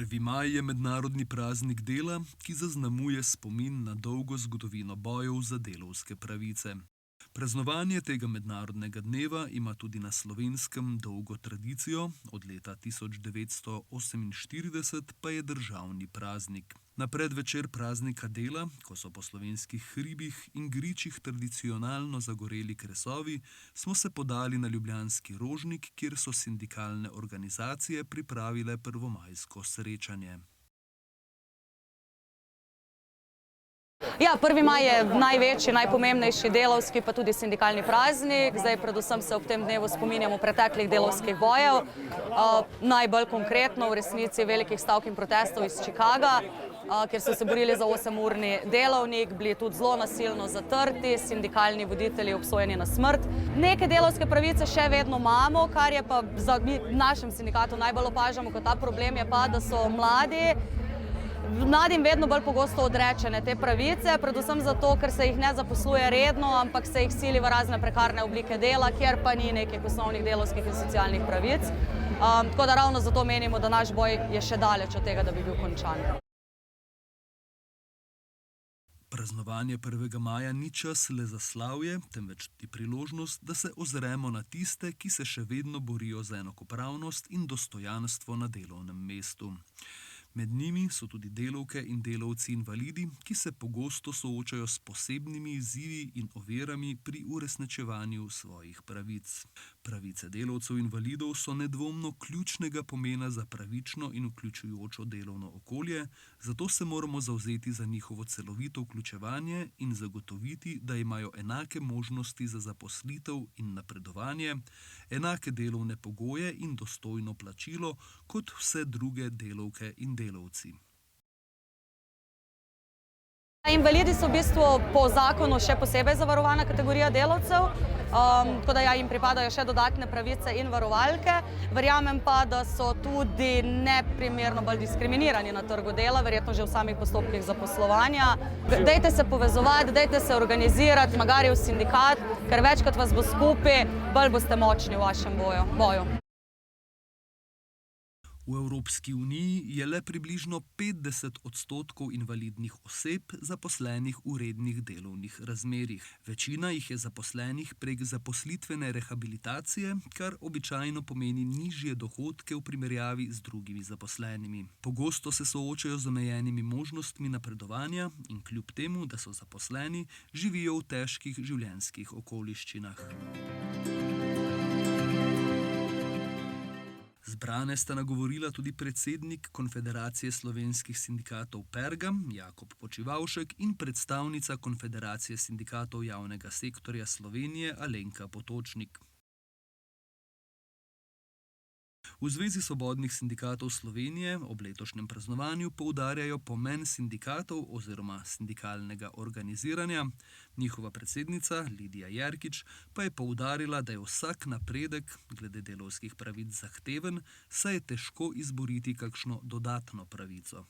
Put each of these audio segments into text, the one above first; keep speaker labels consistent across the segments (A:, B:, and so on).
A: 1. maj je mednarodni praznik dela, ki zaznamuje spomin na dolgo zgodovino bojev za delavske pravice. Praznovanje tega mednarodnega dneva ima tudi na Slovenskem dolgo tradicijo, od leta 1948 pa je državni praznik. Na predvečer praznika dela, ko so po slovenskih hribih in gričih tradicionalno zagoreli kresovi, smo se podali na ljubljanski Rožnik, kjer so sindikalne organizacije pripravile prvomajsko srečanje.
B: Ja, 1. maj je največji, najpomembnejši delavski, pa tudi sindikalni praznik. Zdaj predvsem se ob tem dnevu spominjamo preteklih delavskih bojev. Najbolj konkretno v resnici velikih stavk in protestov iz Chicaga, kjer so se borili za 8-urni delovnik, bili tudi zelo nasilno zatrti, sindikalni voditelji obsojeni na smrt. Neke delavske pravice še vedno imamo, kar je pa v našem sindikatu najbolj opažamo kot ta problem, je pa, da so mladim vedno bolj pogosto odrečene te pravice, predvsem zato, ker se jih ne zaposluje redno, ampak se jih sili v razne prekarne oblike dela, kjer pa ni nekih osnovnih delavskih in socialnih pravic. Tako da ravno zato menimo, da naš boj je še daleč od tega, da bi bil končan.
A: Praznovanje 1. maja ni čas le za slavje, temveč tudi priložnost, da se ozremo na tiste, ki se še vedno borijo za enakopravnost in dostojanstvo na delovnem mestu. Med njimi so tudi delavke in delavci invalidi, ki se pogosto soočajo s posebnimi izzivi in ovirami pri uresničevanju svojih pravic. Pravice delavcev invalidov so nedvomno ključnega pomena za pravično in vključujočo delovno okolje, zato se moramo zavzeti za njihovo celovito vključevanje in zagotoviti, da imajo enake možnosti za zaposlitev in napredovanje, enake delovne pogoje in dostojno plačilo kot vse druge delavke in delavci.
B: Invalidi so v bistvu po zakonu še posebej zavarovana kategorija delavcev, tako da jim pripadajo še dodatne pravice in varovalke. Verjamem pa, da so tudi neprimerno bolj diskriminirani na trgu dela, verjetno že v samih postopkih zaposlovanja. Dajte se povezovati, dajte se organizirati, magari v sindikat, ker večkrat vas bo skupaj, bolj boste močni v vašem boju.
A: V Evropski uniji je le približno 50% invalidnih oseb zaposlenih v rednih delovnih razmerjih. Večina jih je zaposlenih prek zaposlitvene rehabilitacije, kar običajno pomeni nižje dohodke v primerjavi z drugimi zaposlenimi. Pogosto se soočajo z omejenimi možnostmi napredovanja in kljub temu, da so zaposleni, živijo v težkih življenjskih okoliščinah. Zbrane sta nagovorila tudi predsednik Konfederacije slovenskih sindikatov Pergam, Jakob Počivavšek, in predstavnica Konfederacije sindikatov javnega sektorja Slovenije, Alenka Potočnik. V Zvezi svobodnih sindikatov Slovenije ob letošnjem praznovanju poudarjajo pomen sindikatov oziroma sindikalnega organiziranja. Njihova predsednica Lidija Jerkič pa je poudarila, da je vsak napredek glede delavskih pravic zahteven, saj je težko izboriti kakšno dodatno pravico.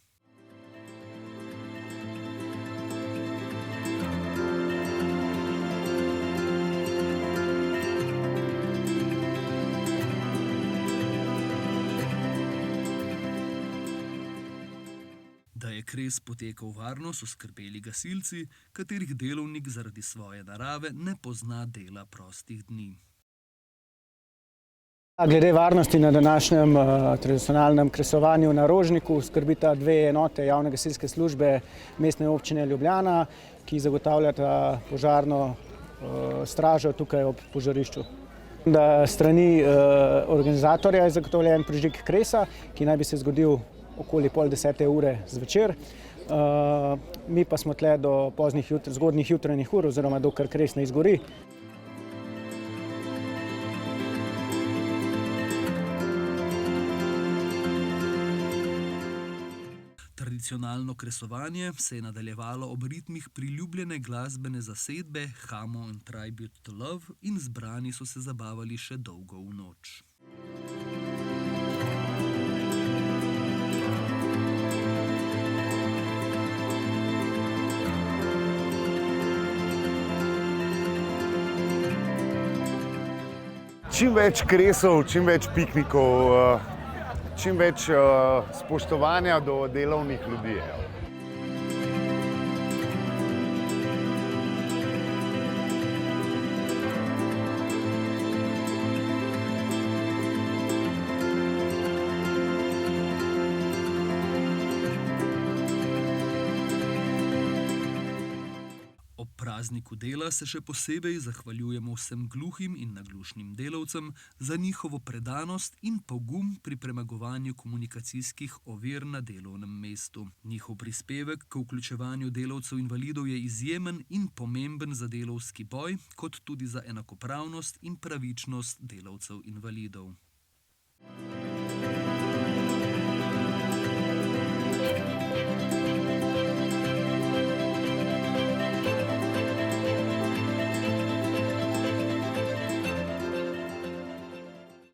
A: Da je kres potekal varno, so skrbeli gasilci, katerih delovnik zaradi svoje narave ne pozna dela prostih dni.
C: Glede varnosti na današnjem tradicionalnem kresovanju na Rožniku skrbita 2 enote javne gasilske službe Mestne občine Ljubljana, ki zagotavljata požarno stražo tukaj ob požarišču. Da strani organizatorja je zagotovljen prižig kresa, ki naj bi se zgodil okoli 9:30 zvečer. Mi pa smo tle do zgodnjih jutranjih ur oziroma dokler kres ne izgori.
A: Tradicionalno kresovanje se je nadaljevalo ob ritmih priljubljene glasbene zasedbe Hamo and Tribute to Love in zbrani so se zabavali še dolgo v noč.
D: Čim več kresov, čim več piknikov, čim več spoštovanja do delovnih ljudi.
A: Ob prazniku dela se še posebej zahvaljujemo vsem gluhim in naglušnim delavcem za njihovo predanost in pogum pri premagovanju komunikacijskih ovir na delovnem mestu. Njihov prispevek k vključevanju delavcev invalidov je izjemen in pomemben za delavski boj, kot tudi za enakopravnost in pravičnost delavcev invalidov.